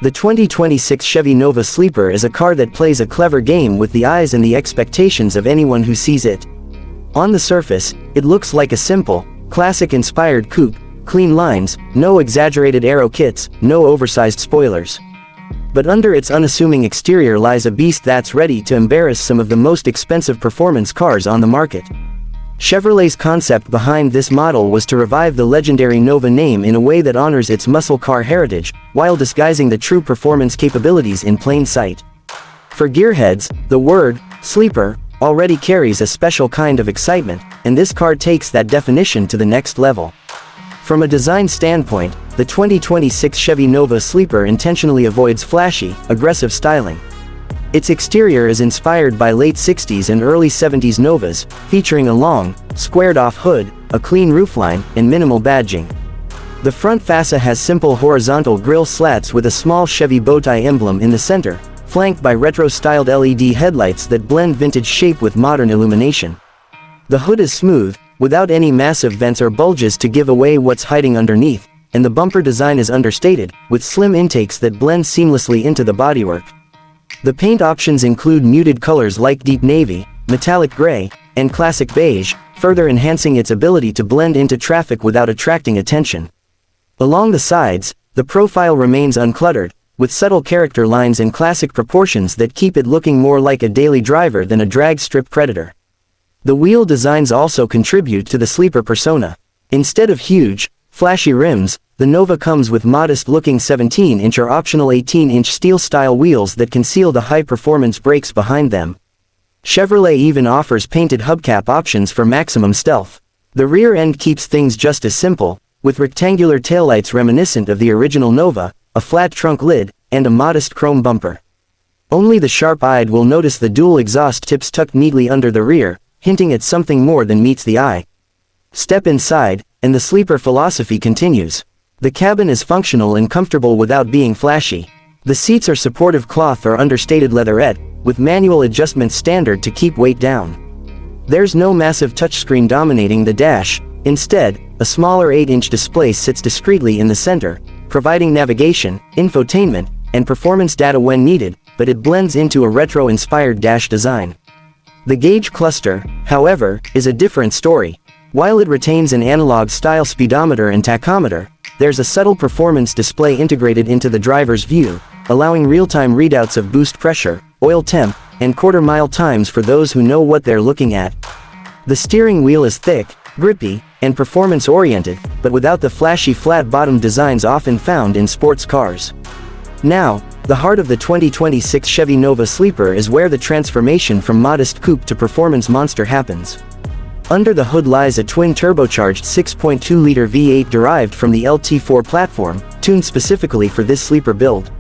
The 2026 Chevy Nova Sleeper is a car that plays a clever game with the eyes and the expectations of anyone who sees it. On the surface, it looks like a simple, classic-inspired coupe, clean lines, no exaggerated aero kits, no oversized spoilers. But under its unassuming exterior lies a beast that's ready to embarrass some of the most expensive performance cars on the market. Chevrolet's concept behind this model was to revive the legendary Nova name in a way that honors its muscle car heritage, while disguising the true performance capabilities in plain sight. For gearheads, the word sleeper already carries a special kind of excitement, and this car takes that definition to the next level. From a design standpoint, the 2026 Chevy Nova Sleeper intentionally avoids flashy, aggressive styling. Its exterior is inspired by late 60s and early 70s Novas, featuring a long, squared-off hood, a clean roofline, and minimal badging. The front fascia has simple horizontal grille slats with a small Chevy bowtie emblem in the center, flanked by retro-styled LED headlights that blend vintage shape with modern illumination. The hood is smooth, without any massive vents or bulges to give away what's hiding underneath, and the bumper design is understated, with slim intakes that blend seamlessly into the bodywork. The paint options include muted colors like deep navy, metallic gray, and classic beige, further enhancing its ability to blend into traffic without attracting attention. Along the sides, the profile remains uncluttered, with subtle character lines and classic proportions that keep it looking more like a daily driver than a drag strip predator. The wheel designs also contribute to the sleeper persona. Instead of huge, flashy rims, the Nova comes with modest-looking 17-inch or optional 18-inch steel-style wheels that conceal the high-performance brakes behind them. Chevrolet even offers painted hubcap options for maximum stealth. The rear end keeps things just as simple, with rectangular taillights reminiscent of the original Nova, a flat trunk lid, and a modest chrome bumper. Only the sharp-eyed will notice the dual exhaust tips tucked neatly under the rear, hinting at something more than meets the eye. Step inside, and the sleeper philosophy continues. The cabin is functional and comfortable without being flashy. The seats are supportive cloth or understated leatherette, with manual adjustments standard to keep weight down. There's no massive touchscreen dominating the dash. Instead, a smaller 8-inch display sits discreetly in the center, providing navigation, infotainment, and performance data when needed, but it blends into a retro-inspired dash design. The gauge cluster, however, is a different story. While it retains an analog-style speedometer and tachometer, there's a subtle performance display integrated into the driver's view, allowing real-time readouts of boost pressure, oil temp, and quarter-mile times for those who know what they're looking at. The steering wheel is thick, grippy, and performance-oriented, but without the flashy flat-bottom designs often found in sports cars. Now, the heart of the 2026 Chevy Nova Sleeper is where the transformation from modest coupe to performance monster happens. Under the hood lies a twin-turbocharged 6.2-liter V8 derived from the LT4 platform, tuned specifically for this sleeper build.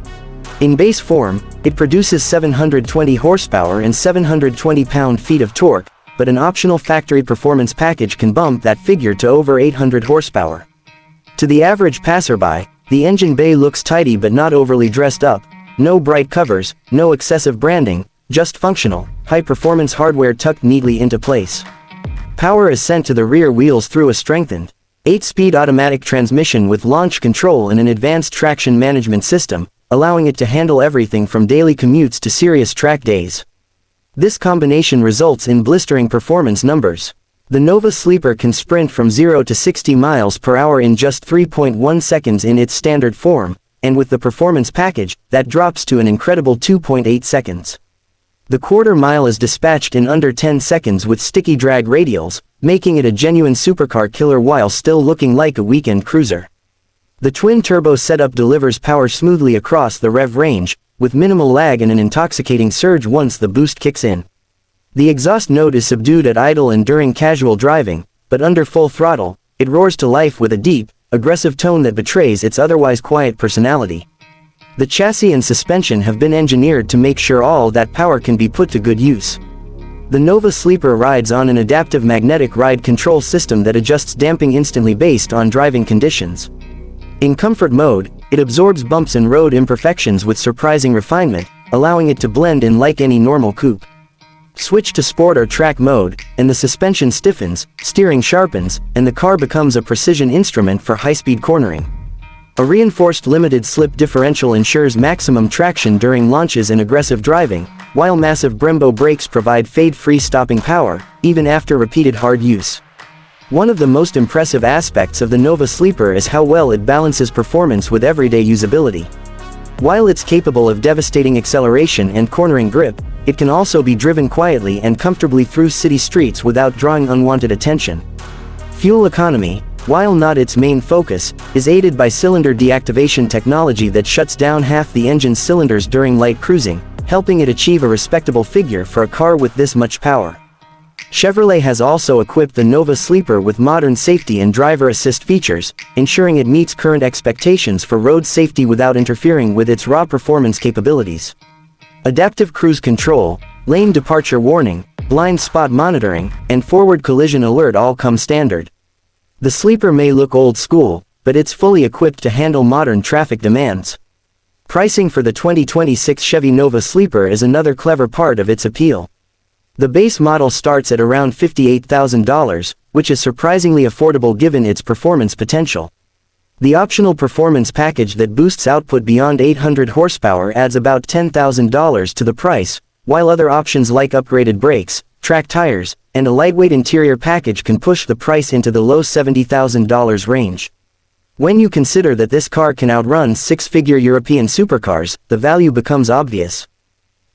In base form, it produces 720 horsepower and 720 pound-feet of torque, but an optional factory performance package can bump that figure to over 800 horsepower. To the average passerby, the engine bay looks tidy but not overly dressed up. No bright covers, no excessive branding, just functional, high-performance hardware tucked neatly into place. Power is sent to the rear wheels through a strengthened 8-speed automatic transmission with launch control and an advanced traction management system, allowing it to handle everything from daily commutes to serious track days. This combination results in blistering performance numbers. The Nova Sleeper can sprint from 0 to 60 miles per hour in just 3.1 seconds in its standard form, and with the performance package, that drops to an incredible 2.8 seconds. The quarter mile is dispatched in under 10 seconds with sticky drag radials, making it a genuine supercar killer while still looking like a weekend cruiser. The twin-turbo setup delivers power smoothly across the rev range, with minimal lag and an intoxicating surge once the boost kicks in. The exhaust note is subdued at idle and during casual driving, but under full throttle, it roars to life with a deep, aggressive tone that betrays its otherwise quiet personality. The chassis and suspension have been engineered to make sure all that power can be put to good use. The Nova Sleeper rides on an adaptive magnetic ride control system that adjusts damping instantly based on driving conditions. In comfort mode, it absorbs bumps and road imperfections with surprising refinement, allowing it to blend in like any normal coupe. Switch to sport or track mode, and the suspension stiffens, steering sharpens, and the car becomes a precision instrument for high-speed cornering. A reinforced limited slip differential ensures maximum traction during launches and aggressive driving, while massive Brembo brakes provide fade-free stopping power, even after repeated hard use. One of the most impressive aspects of the Nova Sleeper is how well it balances performance with everyday usability. While it's capable of devastating acceleration and cornering grip, it can also be driven quietly and comfortably through city streets without drawing unwanted attention. Fuel economy, while not its main focus, is aided by cylinder deactivation technology that shuts down half the engine's cylinders during light cruising, helping it achieve a respectable figure for a car with this much power. Chevrolet has also equipped the Nova Sleeper with modern safety and driver assist features, ensuring it meets current expectations for road safety without interfering with its raw performance capabilities. Adaptive cruise control, lane departure warning, blind spot monitoring, and forward collision alert all come standard. The Sleeper may look old school, but it's fully equipped to handle modern traffic demands. Pricing for the 2026 Chevy Nova Sleeper is another clever part of its appeal. The base model starts at around $58,000, which is surprisingly affordable given its performance potential. The optional performance package that boosts output beyond 800 horsepower adds about $10,000 to the price, while other options like upgraded brakes, track tires, and a lightweight interior package can push the price into the low $70,000 range. When you consider that this car can outrun six-figure European supercars, the value becomes obvious.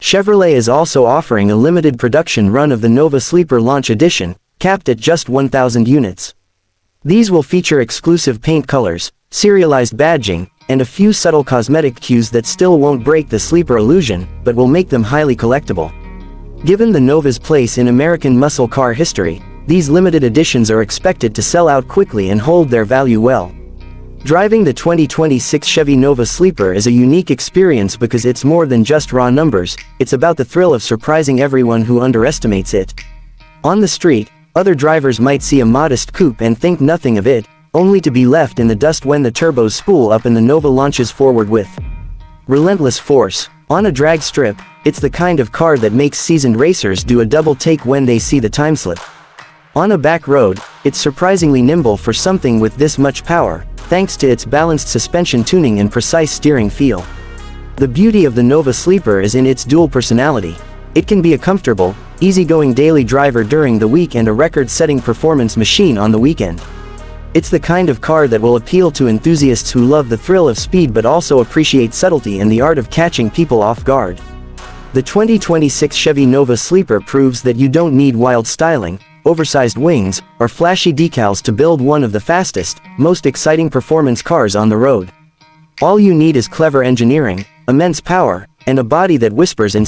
Chevrolet is also offering a limited production run of the Nova Sleeper Launch Edition, capped at just 1,000 units. These will feature exclusive paint colors, serialized badging, and a few subtle cosmetic cues that still won't break the Sleeper illusion, but will make them highly collectible. Given the Nova's place in American muscle car history, these limited editions are expected to sell out quickly and hold their value well. Driving the 2026 Chevy Nova Sleeper is a unique experience because it's more than just raw numbers, it's about the thrill of surprising everyone who underestimates it. On the street, other drivers might see a modest coupe and think nothing of it, only to be left in the dust when the turbos spool up and the Nova launches forward with relentless force. On a drag strip, it's the kind of car that makes seasoned racers do a double take when they see the timeslip. On a back road, it's surprisingly nimble for something with this much power, thanks to its balanced suspension tuning and precise steering feel. The beauty of the Nova Sleeper is in its dual personality. It can be a comfortable, easygoing daily driver during the week and a record-setting performance machine on the weekend. It's the kind of car that will appeal to enthusiasts who love the thrill of speed but also appreciate subtlety and the art of catching people off guard. The 2026 Chevy Nova Sleeper proves that you don't need wild styling, oversized wings, or flashy decals to build one of the fastest, most exciting performance cars on the road. All you need is clever engineering, immense power, and a body that whispers in